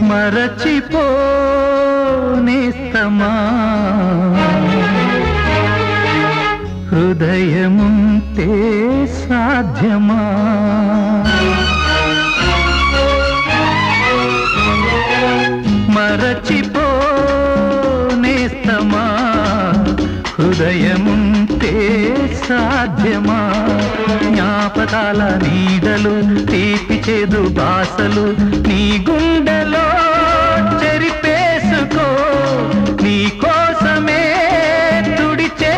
మరచిపోనేస్తమా హృదయముంటే సాధ్యమా మరచిపోనేస్తమా హృదయముంటే సాధ్యమా జ్ఞాపకాల నీడలు తీపి చేదు బాసలు నీ గుండెలో చెరిపేసుకో నీ కోసమే తుడిచే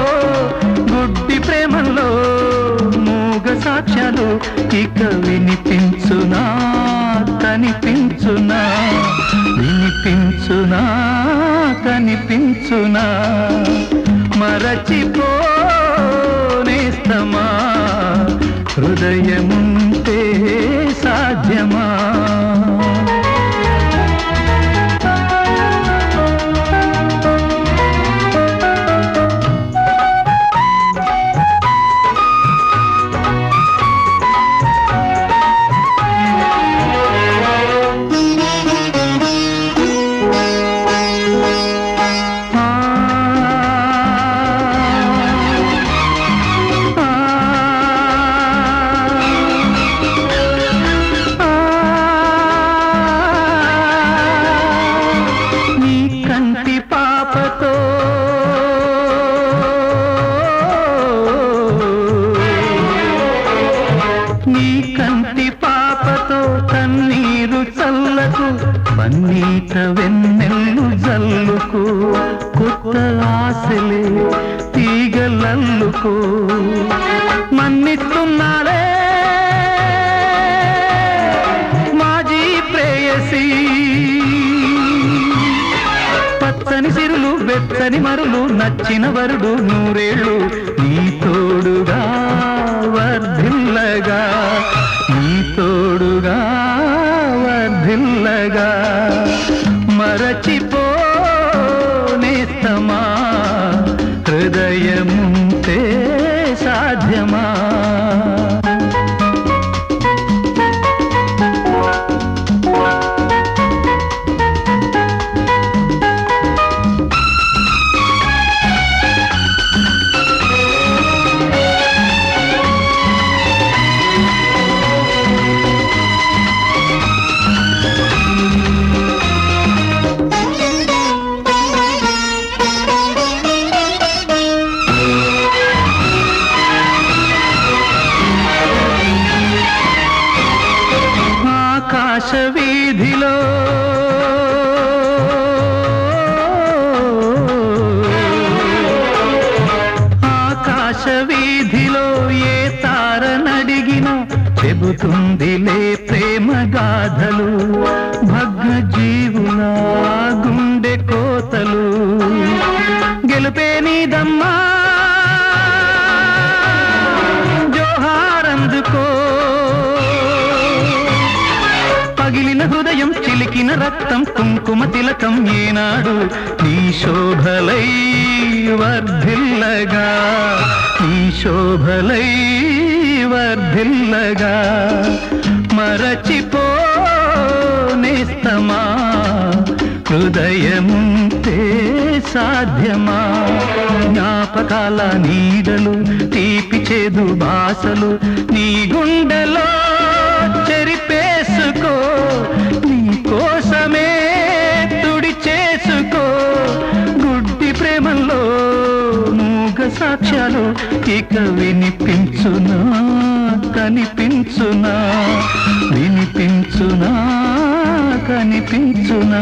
గుడ్డి ప్రేమలో మూగ సాక్ష్యాలు ఇక వినిపించునా కనిపించునా వినిపించునా కనిపించునా మరచిపోనేస్తమా హృదయముంటే సాధ్యమా నీ కంటి పాపతో కన్నీరు చల్లకు పన్నీట వెన్నెల్లు జల్లుకు కొత్త ఆశలే తీగలల్లుకు మన్నిస్తున్నాడే మాజీ ప్రేయసి పచ్చని సిరులు వెచ్చని మరులు నచ్చిన వరుడు నూరేళ్ళు నీ తోడుగా వర్ధిల్లగా నీ తోడుగా వర్ధిల్లగా మరచిపోనేస్తమా హృదయముంటే సాధ్యమా ఆకాశ వీధిలో ఆకాశ వీధిలో ఏ తారనడిగిన చెబుతుందిలే ప్రేమ గాథలు భగ్న జీవుల గుండె కోతలు గెలుపే నీదమ్మా జోహారందుకో పగిలిన హృదయం చిలికిన రక్తం కుంకుమ తిలకం ఏనాడు నీ శోభలై వర్ధిల్లగా నీ శోభలై వర్ధిల్లగా మరచిపోనేస్తమా హృదయముంటే సాధ్యమా జ్ఞాపకాల నీడలు తీపి చేదు బాసలు నీ గుండెలో చెరిపేసుకో నీ కోసమే తుడి చేసుకో గుడ్డి ప్రేమల్లో మూగ సాక్ష్యాలు ఇక వినిపించునా కనిపించునా వినిపించునా కనిపించునా